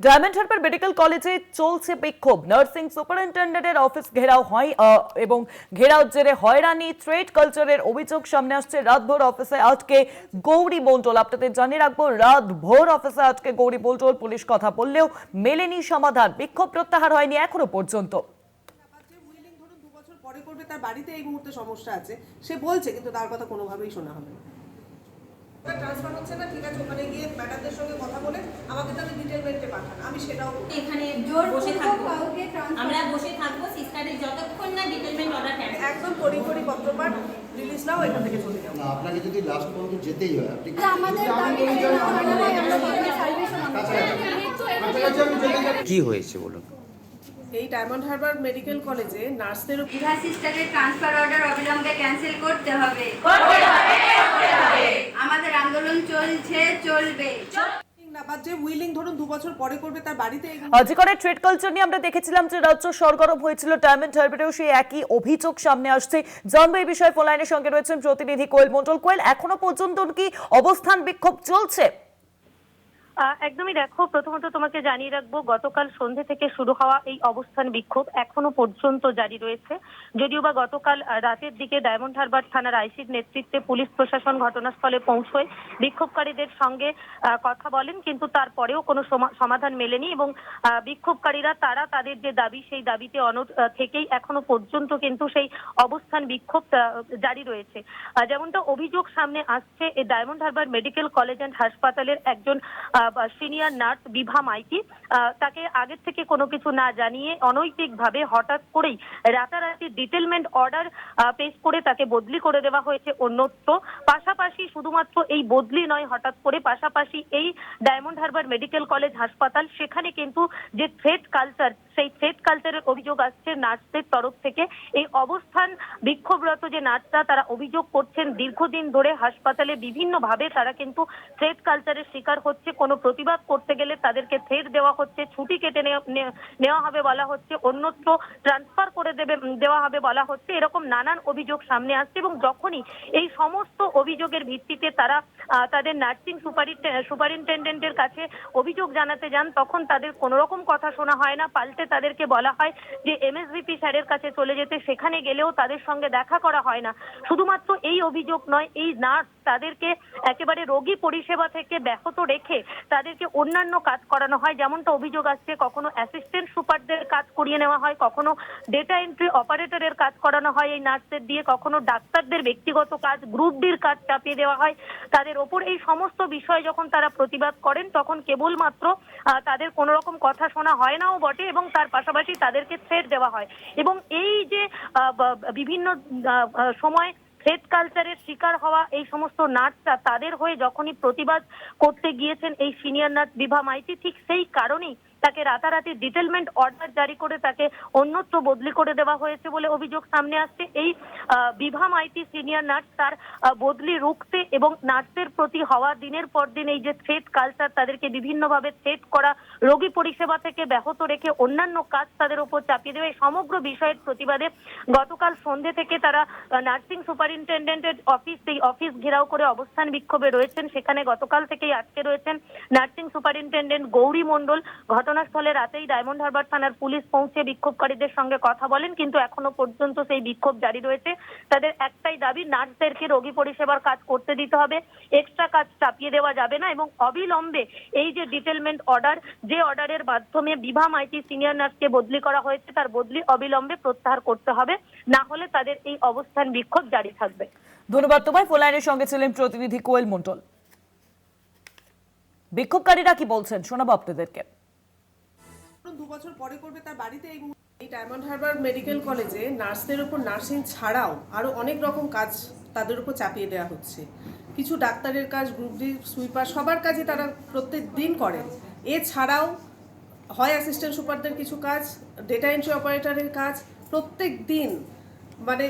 Diamond Harbour medical কলেজে চলছে বিক্ষোভ। নার্সিং সুপারিনটেন্ডেন্টের অফিস ঘেরাও হয় এবং ঘেরাও জেরে হয়রানি, থ্রেট কালচারের অভিযোগ সামনে আসছে। রাতভর অফিসে আটকে গৌরী মণ্ডল। আপনাদের জানিয়ে রাখবো, রাতভর অফিসে আটকে গৌরী মণ্ডল। পুলিশ কথা বললেও মেলেনি সমাধান। বিক্ষোভ প্রত্যাহার হয়নি এখনো পর্যন্ত। পরে করবে, তার বাড়িতে এই মুহূর্তে সমস্যা আছে সে বলছে, কিন্তু তার কথা কোনোভাবেই শোনা হবে না। ট্রান্সফার হচ্ছে না, ঠিক আছে, ওখানে গিয়ে ম্যাডামদের সঙ্গে কথা বলে আমাকে তাহলে ডিটেলমেন্টে পাঠান, আমি সেটাও এখানে জোর বসে থাকবো, আমরা বসে থাকবো সিস্টারের যতক্ষণ না ডিটেলমেন্ট অর্ডার ক্যান্সেল। একদম পরিপরি পত্রপাঠ রিলিজ নাও, এখান থেকে চলে যাও। না, আপনাকে যদি লাস্ট পর্যন্ত যেতেই হয় আপনি কি হয়েছে বলুন। এই ডায়মন্ড হারবার মেডিকেল কলেজে নার্সদের বিভা সিস্টারের ট্রান্সফার অর্ডার অবিলম্বে ক্যান্সেল করতে হবে। আমাদের আন্দোলন চলবে। যে উইলিং ধরুন 2 বছর পরে করবে, তার বাড়িতে আজিকরের ট্রেড কালচার নিয়ে আমরা দেখেছিলাম যে রাজ্য সরগরম হয়েছিল। ডায়মন্ড হারবারেও সেই একই অভিযোগ সামনে আসছে। জানবো এই বিষয়ে ফোন লাইনের সঙ্গে রয়েছেন প্রতিনিধি কোয়েল মণ্ডল। কোয়েল, এখনো পর্যন্ত কি অবস্থান বিক্ষোভ চলছে? একদমই, দেখো, প্রথমত তোমাকে জানিয়ে রাখবো, গতকাল সন্ধ্যে থেকে শুরু হওয়া এই অবস্থান বিক্ষোভ এখনো পর্যন্ত জারি রয়েছে। যদিও বা গতকাল রাতের দিকে ডায়মন্ড হারবার থানার আইসির নেতৃত্বে পুলিশ প্রশাসন ঘটনাস্থলে পৌঁছয় বিক্ষোভকারীদের সঙ্গে কথা বলেন, কিন্তু তারপরেও কোনো সমাধান মেলেনি এবং বিক্ষোভকারীরা তারা তাদের যে দাবি সেই দাবিতে অনড় থেকেই এখনো পর্যন্ত কিন্তু সেই অবস্থান বিক্ষোভ জারি রয়েছে। যেমনটা অভিযোগ সামনে আসছে, এই diamond Harbour medical college and হাসপাতালের একজন সিনিয়র নার্স বিভা মাইতি, তাকে আগের থেকে কোনো কিছু না জানিয়ে অনৈতিকভাবে হঠাৎ করেই রাতারাতি ডিটেলমেন্ট অর্ডার পেশ করে তাকে বদলি করে দেওয়া হয়েছে অন্যত্র। পাশাপাশি শুধুমাত্র এই বদলি নয়, হঠাৎ করে পাশাপাশি এই ডায়মন্ড হারবার মেডিকেল কলেজ হাসপাতাল, সেখানে কিন্তু যে থ্রেট কালচার, সেই থ্রেট কালচারের অভিযোগ আসছে নার্সদের তরফ থেকে। এই অবস্থান বিক্ষোভরত যে নার্সরা, তারা অভিযোগ করছেন দীর্ঘদিন ধরে হাসপাতালে বিভিন্নভাবে তারা কিন্তু থ্রেট কালচারের শিকার হচ্ছে। কোনো প্রতিবাদ করতে গেলে তাদেরকে থ্রেট দেওয়া হচ্ছে, ছুটি কেটে নেওয়া হবে বলা হচ্ছে, অন্যত্র ট্রান্সফার করে দেওয়া হবে বলা হচ্ছে। এরকম নানান অভিযোগ সামনে আসছে এবং যখনই এই সমস্ত অভিযোগের ভিত্তিতে তারা তাদের নার্সিং সুপারিনটেন্ডেন্টের কাছে অভিযোগ জানাতে যান, তখন তাদের কোনো রকম কথা শোনা হয় না। পাল্টে তাদেরকে বলা হয় যে এমএসভিপি স্যারের কাছে চলে যেতে। সেখানে গেলেও তাদের সঙ্গে দেখা করা হয় না। শুধুমাত্র এই অভিযোগ নয়, এই নার্স তাদেরকে একেবারে রোগী পরিষেবা থেকে ব্যাহত রেখে তাদেরকে অন্যান্য কাজ করানো হয়। যেমনটা অভিযোগ আসছে, কখনো অ্যাসিস্ট্যান্ট সুপারদের কাজ করিয়ে নেওয়া হয়, কখনো ডেটা এন্ট্রি অপারেটরের কাজ করানো হয় এই নার্সদের দিয়ে, কখনো ডাক্তারদের ব্যক্তিগত কাজ, গ্রুপ ডির কাজ চাপিয়ে দেওয়া হয় তাদের ওপর। এই সমস্ত বিষয় যখন তারা প্রতিবাদ করেন, তখন কেবলমাত্র তাদের কোনো রকম কথা শোনা হয় নাও বটে এবং তার পাশাপাশি তাদেরকে থ্রেট দেওয়া হয়। এবং এই যে বিভিন্ন সময় থ্রেট কালচারের শিকার হওয়া এই সমস্ত নার্সরা, তাদের হয়ে যখনই প্রতিবাদ করতে গিয়েছেন এই সিনিয়র নার্স বিভা মাইতি, ঠিক সেই কারণেই তাকে রাতারাতি ডিটেলমেন্ট অর্ডার জারি করে তাকে অন্যত্র বদলি করে দেওয়া হয়েছে বলে অভিযোগ সামনে আসছে। এই বিভা মাইতি সিনিয়র নার্স তার বদলি রুখতে এবং নার্সের প্রতি হওয়া দিনের পর দিন এই যে থ্রেট কালচার, তাদেরকে বিভিন্নভাবে থ্রেট করা, রোগী পরিষেবা থেকে ব্যাহত রেখে অন্যান্য কাজ তাদের উপর চাপিয়ে দেওয়া, এই সমগ্র বিষয়ের প্রতিবাদে গতকাল সন্ধ্যে থেকে তারা নার্সিং সুপারিনটেন্ডেন্টের অফিস ঘেরাও করে অবস্থান বিক্ষোভে রয়েছেন। সেখানে গতকাল থেকেই আটকে রয়েছেন নার্সিং সুপারিনটেন্ডেন্ট গৌরী মণ্ডল। ঘটনাস্থলে রাতেই ডায়মন্ড হারবার থানার পুলিশ পৌঁছে বিক্ষোভকারীদের সঙ্গে কথা বলেন, কিন্তু এখনো পর্যন্ত সেই বিক্ষোভ জারি রয়েছে। তাদের একটাই দাবি, নার্সদেরকে রোগী পরিষেবার কাজ করতে দিতে হবে, এক্সট্রা কাজ চাপিয়ে দেওয়া যাবে না এবং অবিলম্বে এই যে ডিটেলমেন্ট অর্ডার, যে অর্ডারের মাধ্যমে বিভা মাইতি সিনিয়র নার্সকে বদলি করা হয়েছে, তার বদলি অবিলম্বে প্রত্যাহার করতে হবে, না হলে তাদের এই অবস্থান বিক্ষোভ জারি থাকবে। ধন্যবাদ তোমায়। ফোন লাইনের সঙ্গে ছিলেন প্রতিনিধি কোয়েল মণ্ডল। বিক্ষোভকারীরা কি বলছেন শোনাবো আপনাদেরকে। 2 বছর পরে করবে, তার বাড়িতে এই ডায়মন্ড হারবার মেডিকেল কলেজে নার্সদের উপর নার্সিং ছাড়াও আরো অনেক রকম কাজ তাদের উপর চাপিয়ে দেওয়া হচ্ছে। কিছু ডাক্তারের কাজ, গ্রুপ ডি সুইপার, সবার কাজই তারা প্রত্যেক দিন করেন। এছাড়াও হয় অ্যাসিস্ট্যান্ট সুপারদের কিছু কাজ, ডেটা এন্ট্রি অপারেটরের কাজ প্রত্যেক দিন, মানে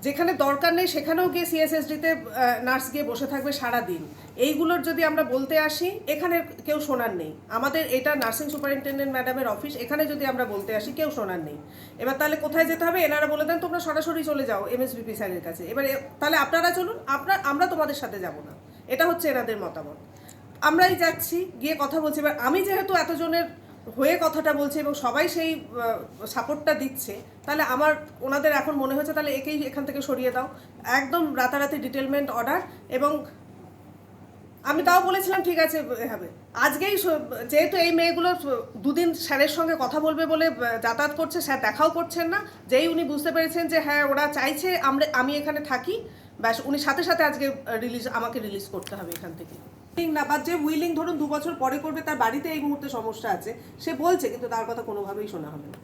যেখানে দরকার নেই সেখানেও গিয়ে সিএসএসডিতে নার্স গিয়ে বসে থাকবে সারা দিন। এইগুলোর যদি আমরা বলতে আসি, এখানে কেউ শোনার নেই। আমাদের এটা নার্সিং সুপারিনটেন্ডেন্ট ম্যাডামের অফিস, এখানে যদি আমরা বলতে আসি কেউ শোনার নেই। এবার তাহলে কোথায় যেতে হবে? এনারা বলে দেন তোমরা সরাসরি চলে যাও এমএসভিপি স্যারের কাছে। এবার তাহলে আপনারা চলুন, আমরা তোমাদের সাথে যাব না, এটা হচ্ছে এনাদের মতামত। আমরাই যাচ্ছি, গিয়ে কথা বলছি। এবার আমি যেহেতু এতজনের হয়ে কথাটা বলছি এবং সবাই সেই সাপোর্টটা দিচ্ছে, তাহলে আমার ওনাদের এখন মনে হচ্ছে তাহলে একেই এখান থেকে সরিয়ে দাও, একদম রাতারাতি ডিটেলমেন্ট অর্ডার। এবং আমি তাও বলেছিলাম ঠিক আছে হবে, আজকেই যেহেতু এই মেয়েগুলো দুদিন স্যারের সঙ্গে কথা বলবে বলে যাতায়াত করছে, স্যার দেখাও করছেন না, যেই উনি বুঝতে পেরেছেন যে হ্যাঁ ওরা চাইছে আমি এখানে থাকি, ব্যাস উনি সাথে সাথে আজকে আমাকে রিলিজ করতে হবে এখান থেকে। না, বা যে উইলিং ধরুন 2 বছর পরে করবে, তার বাড়িতে এই মুহূর্তে সমস্যা আছে, সে বলছে, কিন্তু তার কথা কোনোভাবেই শোনা হবে না।